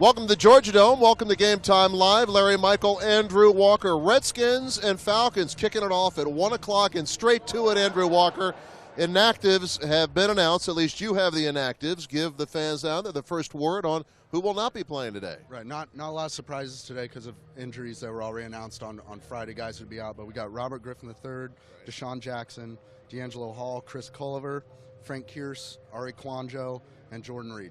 Welcome to the Georgia Dome. Welcome to Game Time Live. Larry Michael, Andrew Walker. Redskins and Falcons kicking it off at 1 o'clock and straight to it, Andrew Walker. Inactives have been announced. At least you have the inactives. Give the fans out there the first word on who will not be playing today. Right, not a lot of surprises today because of injuries that were already announced on Friday. Guys would be out, but we got Robert Griffin III, Deshaun Jackson, D'Angelo Hall, Chris Culliver, Frank Kierce, Ari Kwanjo, and Jordan Reed.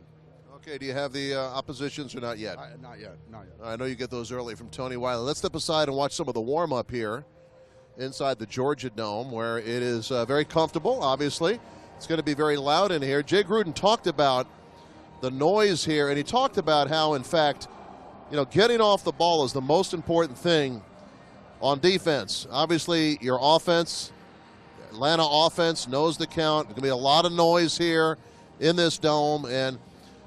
Okay, do you have the oppositions or not yet? Not yet. I know you get those early from Tony Wiley. Let's step aside and watch some of the warm-up here inside the Georgia Dome, where it is very comfortable, obviously. It's going to be very loud in here. Jay Gruden talked about the noise here, and he talked about how, in fact, getting off the ball is the most important thing on defense. Obviously, your offense, Atlanta offense, knows the count. There's going to be a lot of noise here in this dome, and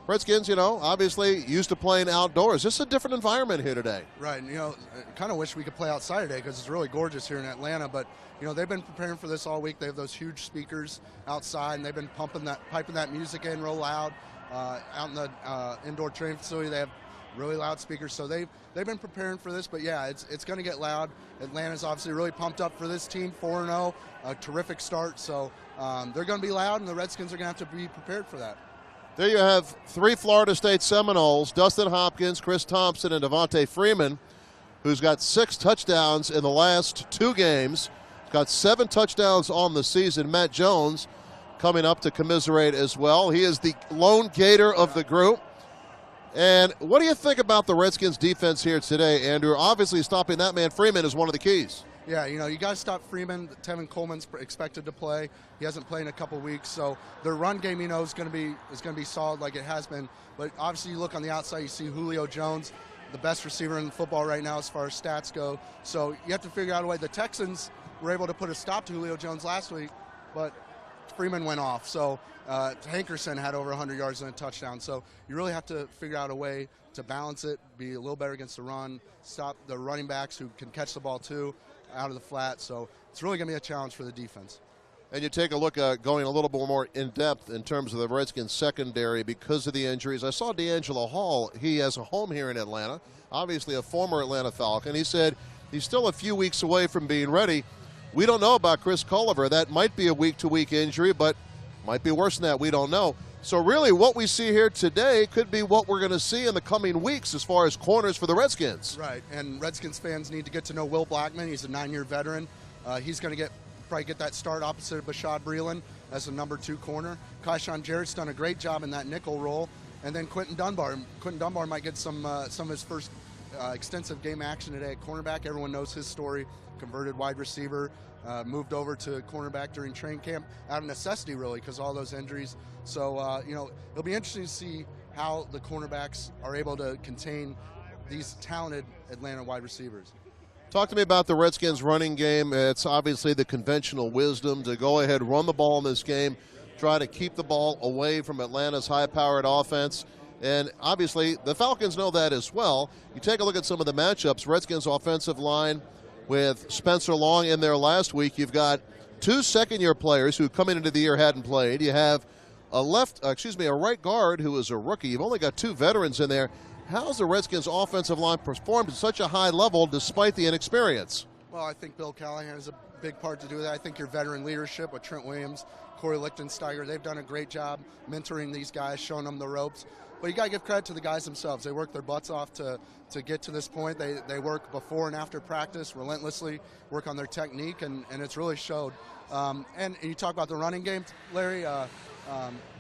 Redskins, obviously used to playing outdoors. This is a different environment here today. Right, and I kind of wish we could play outside today because it's really gorgeous here in Atlanta. But they've been preparing for this all week. They have those huge speakers outside, and they've been piping that music in real loud. Out in the indoor training facility, they have really loud speakers. So they've been preparing for this. But yeah, it's going to get loud. Atlanta's obviously really pumped up for this team, 4-0, a terrific start. So they're going to be loud, and the Redskins are going to have to be prepared for that. There you have three Florida State Seminoles, Dustin Hopkins, Chris Thompson, and Devontae Freeman, who's got 6 touchdowns in the last 2 games. Got 7 touchdowns on the season. Matt Jones coming up to commiserate as well. He is the lone Gator of the group. And what do you think about the Redskins defense here today, Andrew? Obviously stopping that man Freeman is one of the keys. Yeah, you got to stop Freeman. Tevin Coleman's expected to play. He hasn't played in a couple weeks, so their run game, is going to be solid like it has been. But obviously, you look on the outside, you see Julio Jones, the best receiver in football right now as far as stats go. So you have to figure out a way. The Texans were able to put a stop to Julio Jones last week, but Freeman went off. So Hankerson had over 100 yards and a touchdown. So you really have to figure out a way to balance it, be a little better against the run, stop the running backs who can catch the ball too out of the flat. So it's really going to be a challenge for the defense. And you take a look at going a little bit more in depth in terms of the Redskins secondary because of the injuries. I saw D'Angelo Hall. He has a home here in Atlanta, obviously a former Atlanta Falcon. He said he's still a few weeks away from being ready. We don't know about Chris Culliver. That might be a week-to-week injury, but might be worse than that. We don't know. So really what we see here today could be what we're going to see in the coming weeks as far as corners for the Redskins. Right, and Redskins fans need to get to know Will Blackman. He's a 9-year veteran. He's going to probably get that start opposite of Bashad Breeland as the number 2 corner. Kyshawn Jarrett's done a great job in that nickel role. And then Quentin Dunbar. Quentin Dunbar might get some of his first extensive game action today at cornerback. Everyone knows his story. Converted wide receiver, moved over to cornerback during training camp out of necessity, really, because of all those injuries. So, it'll be interesting to see how the cornerbacks are able to contain these talented Atlanta wide receivers. Talk to me about the Redskins running game. It's obviously the conventional wisdom to go ahead, run the ball in this game, try to keep the ball away from Atlanta's high-powered offense. And obviously the Falcons know that as well. You take a look at some of the matchups. Redskins offensive line with Spencer Long in there last week. You've got 2 second-year players who coming into the year hadn't played. You have a right guard who is a rookie. You've only got 2 veterans in there. How's the Redskins offensive line performed at such a high level despite the inexperience? Well, I think Bill Callahan has a big part to do with that. I think your veteran leadership with Trent Williams, Corey Lichtensteiger, they've done a great job mentoring these guys, showing them the ropes. But you got to give credit to the guys themselves. They work their butts off to get to this point. They work before and after practice relentlessly, work on their technique, and it's really showed. And you talk about the running game, Larry.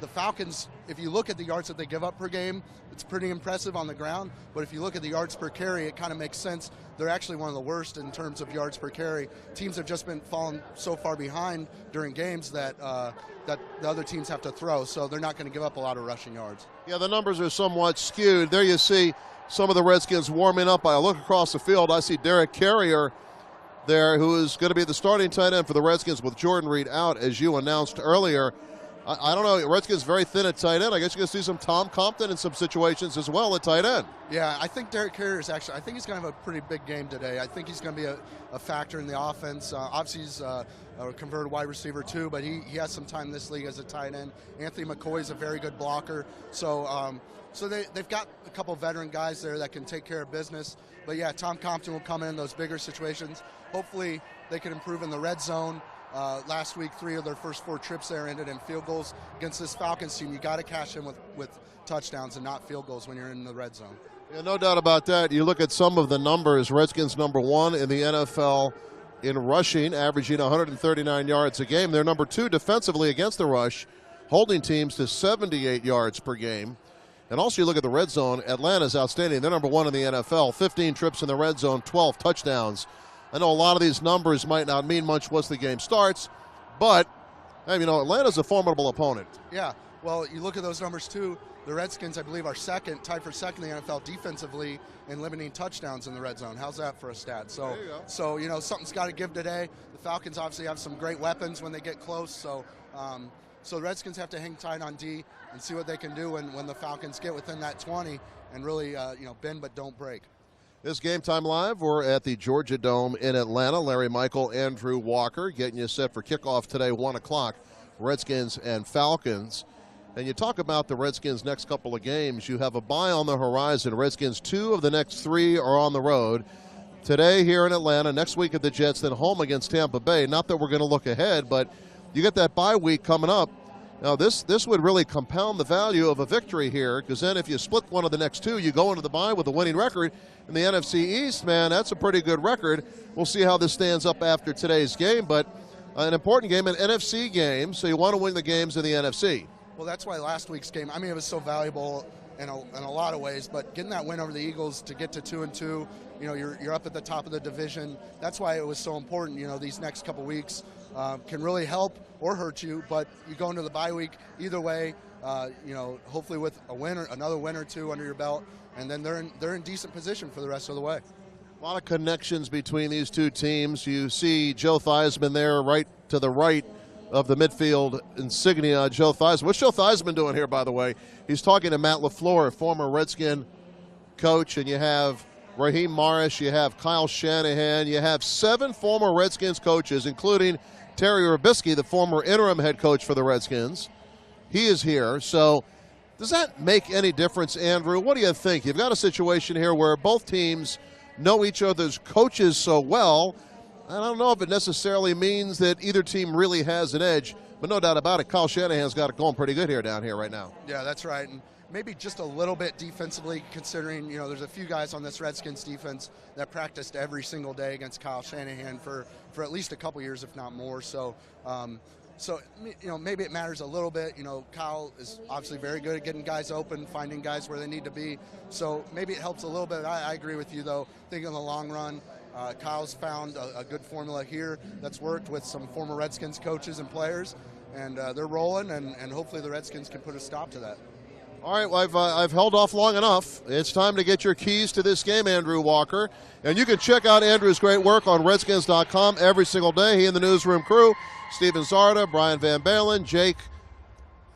The Falcons, if you look at the yards that they give up per game, it's pretty impressive on the ground. But if you look at the yards per carry, it kind of makes sense. They're actually one of the worst in terms of yards per carry. Teams have just been falling so far behind during games that the other teams have to throw, so they're not going to give up a lot of rushing yards. Yeah, the numbers are somewhat skewed. There you see some of the Redskins warming up. I look across the field, I see Derek Carrier there, who is going to be the starting tight end for the Redskins with Jordan Reed out, as you announced earlier. I don't know. Redskins very thin at tight end. I guess you're going to see some Tom Compton in some situations as well at tight end. Yeah, I think Derek Carrier is actually, I think he's going to have a pretty big game today. I think he's going to be a factor in the offense. Obviously, he's a converted wide receiver too, but he has some time in this league as a tight end. Anthony McCoy is a very good blocker. So they've got a couple veteran guys there that can take care of business. But yeah, Tom Compton will come in those bigger situations. Hopefully they can improve in the red zone. Last week, 3 of their first 4 trips there ended in field goals. Against this Falcons team, you got to cash in with touchdowns and not field goals when you're in the red zone. Yeah, no doubt about that. You look at some of the numbers. Redskins number 1 in the NFL in rushing, averaging 139 yards a game. They're number 2 defensively against the rush, holding teams to 78 yards per game. And also you look at the red zone. Atlanta's outstanding. They're number 1 in the NFL, 15 trips in the red zone, 12 touchdowns. I know a lot of these numbers might not mean much once the game starts, but Atlanta's a formidable opponent. Yeah, well, you look at those numbers too. The Redskins, I believe, are tied for second in the NFL defensively in limiting touchdowns in the red zone. How's that for a stat? So something's got to give today. The Falcons obviously have some great weapons when they get close. So the Redskins have to hang tight on D and see what they can do when the Falcons get within that 20 and really bend but don't break. This Game Time Live, we're at the Georgia Dome in Atlanta. Larry Michael, Andrew Walker, getting you set for kickoff today, 1 o'clock, Redskins and Falcons. And you talk about the Redskins' next couple of games. You have a bye on the horizon. Redskins, 2 of the next 3 are on the road. Today here in Atlanta, next week at the Jets, then home against Tampa Bay. Not that we're going to look ahead, but you get that bye week coming up. Now, this would really compound the value of a victory here, because then if you split one of the next 2, you go into the bye with a winning record. In the NFC East, man, that's a pretty good record. We'll see how this stands up after today's game, but an important game, an NFC game, so you want to win the games in the NFC. Well, that's why last week's game, it was so valuable in a lot of ways, but getting that win over the Eagles to get to 2-2, you're up at the top of the division. That's why it was so important. These next couple weeks can really help or hurt you, but you go into the bye week either way, hopefully with a win or another win or 2 under your belt, and then they're in decent position for the rest of the way. A lot of connections between these 2 teams. You see Joe Theismann there right to the right of the midfield insignia, Joe Theismann. What's Joe Theismann doing here, by the way? He's talking to Matt LaFleur, former Redskin coach, and you have Raheem Morris, you have Kyle Shanahan, you have 7 former Redskins coaches, including Terry Robisky, the former interim head coach for the Redskins. He is here. So does that make any difference, Andrew? What do you think? You've got a situation here where both teams know each other's coaches so well. I don't know if it necessarily means that either team really has an edge, but no doubt about it, Kyle Shanahan's got it going pretty good here down here right now. Yeah, that's right. And maybe just a little bit defensively, considering, there's a few guys on this Redskins defense that practiced every single day against Kyle Shanahan for at least a couple years, if not more. So, maybe it matters a little bit. Kyle is obviously very good at getting guys open, finding guys where they need to be. So maybe it helps a little bit. I agree with you, though. I think in the long run, Kyle's found a good formula here that's worked with some former Redskins coaches and players, and they're rolling, and hopefully the Redskins can put a stop to that. All right, well, I've held off long enough. It's time to get your keys to this game, Andrew Walker. And you can check out Andrew's great work on Redskins.com every single day. He and the newsroom crew, Steven Zarda, Brian Van Balen, Jake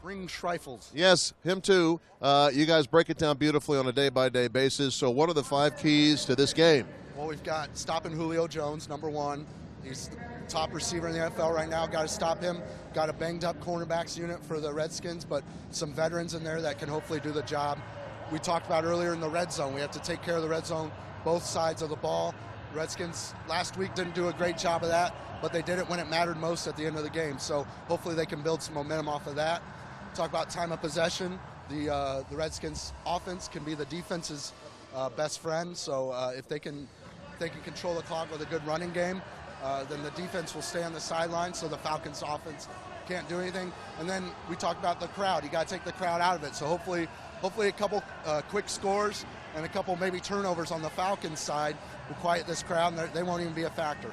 Ring Schreifels. Yes, him too. You guys break it down beautifully on a day-by-day basis. So what are the 5 keys to this game? Well, we've got stopping Julio Jones, number 1. He's the top receiver in the NFL right now. Got to stop him. Got a banged-up cornerbacks unit for the Redskins, but some veterans in there that can hopefully do the job. We talked about earlier in the red zone. We have to take care of the red zone, both sides of the ball. Redskins last week didn't do a great job of that, but they did it when it mattered most at the end of the game. So hopefully they can build some momentum off of that. Talk about time of possession. The Redskins offense can be the defense's best friend. So if they can control the clock with a good running game, then the defense will stay on the sideline, so the Falcons offense can't do anything. And then we talked about the crowd. You got to take the crowd out of it. So hopefully a couple quick scores and a couple maybe turnovers on the Falcons side will quiet this crowd, and they won't even be a factor.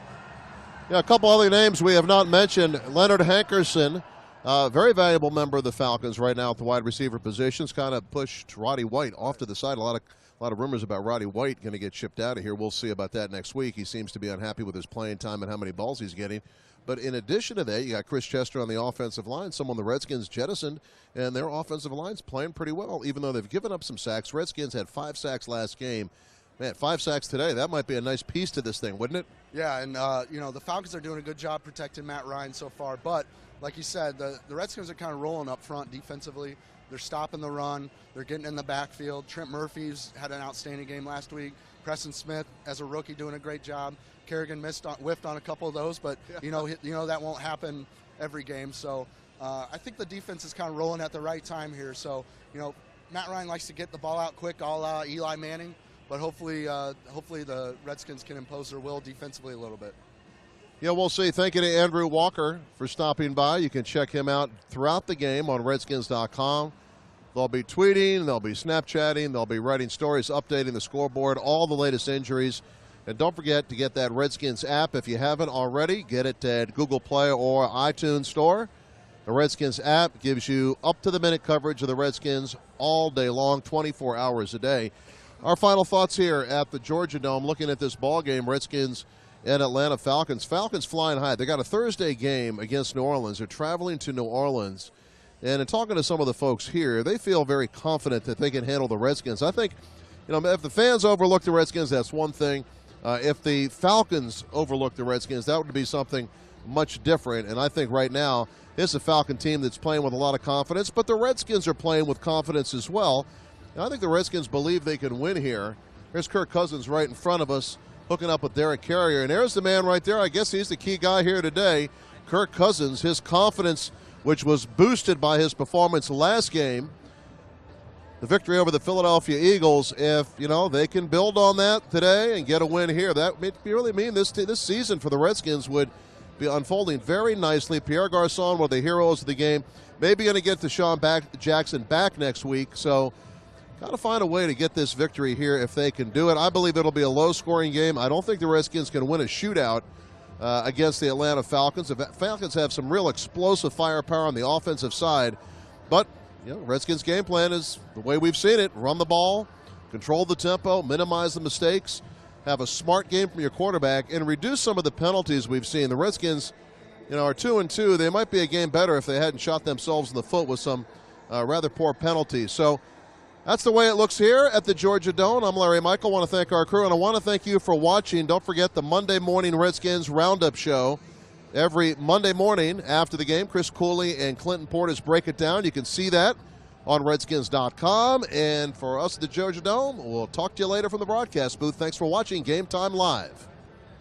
Yeah, a couple other names we have not mentioned. Leonard Hankerson, Very valuable member of the Falcons right now at the wide receiver positions. Kind of pushed Roddy White off to the side. A lot of rumors about Roddy White going to get shipped out of here. We'll see about that next week. He seems to be unhappy with his playing time and how many balls he's getting. But in addition to that, you got Chris Chester on the offensive line, someone the Redskins jettisoned, and their offensive line's playing pretty well, even though they've given up some sacks. Redskins had 5 sacks last game. Man, 5 sacks today. That might be a nice piece to this thing, wouldn't it? Yeah, and the Falcons are doing a good job protecting Matt Ryan so far. But like you said, the Redskins are kind of rolling up front defensively. They're stopping the run. They're getting in the backfield. Trent Murphy's had an outstanding game last week. Preston Smith, as a rookie, doing a great job. Kerrigan whiffed on a couple of those, but you know that won't happen every game. So I think the defense is kind of rolling at the right time here. So Matt Ryan likes to get the ball out quick, a la Eli Manning. But hopefully the Redskins can impose their will defensively a little bit. Yeah, we'll see. Thank you to Andrew Walker for stopping by. You can check him out throughout the game on Redskins.com. They'll be tweeting, they'll be Snapchatting, they'll be writing stories, updating the scoreboard, all the latest injuries. And don't forget to get that Redskins app. If you haven't already, get it at Google Play or iTunes Store. The Redskins app gives you up-to-the-minute coverage of the Redskins all day long, 24 hours a day. Our final thoughts here at the Georgia Dome, looking at this ball game, Redskins and Atlanta Falcons. Falcons flying high. They got a Thursday game against New Orleans. They're traveling to New Orleans. And in talking to some of the folks here, they feel very confident that they can handle the Redskins. I think, if the fans overlook the Redskins, that's one thing. If the Falcons overlook the Redskins, that would be something much different. And I think right now, it's a Falcon team that's playing with a lot of confidence, but the Redskins are playing with confidence as well. And I think the Redskins believe they can win here. There's Kirk Cousins right in front of us, hooking up with Derek Carrier. And there's the man right there. I guess he's the key guy here today. Kirk Cousins, his confidence, which was boosted by his performance last game, the victory over the Philadelphia Eagles. If, they can build on that today and get a win here, that would really mean this season for the Redskins would be unfolding very nicely. Pierre Garçon, one of the heroes of the game, maybe going to get Deshaun Jackson back next week. So got to find a way to get this victory here if they can do it. I believe it'll be a low-scoring game. I don't think the Redskins can win a shootout against the Atlanta Falcons. The Falcons have some real explosive firepower on the offensive side. But, Redskins' game plan is the way we've seen it. Run the ball, control the tempo, minimize the mistakes, have a smart game from your quarterback, and reduce some of the penalties we've seen. The Redskins, are 2-2. They might be a game better if they hadn't shot themselves in the foot with some rather poor penalties. So, that's the way it looks here at the Georgia Dome. I'm Larry Michael. I want to thank our crew, and I want to thank you for watching. Don't forget the Monday Morning Redskins Roundup Show. Every Monday morning after the game, Chris Cooley and Clinton Portis break it down. You can see that on Redskins.com. And for us at the Georgia Dome, we'll talk to you later from the broadcast booth. Thanks for watching Game Time Live.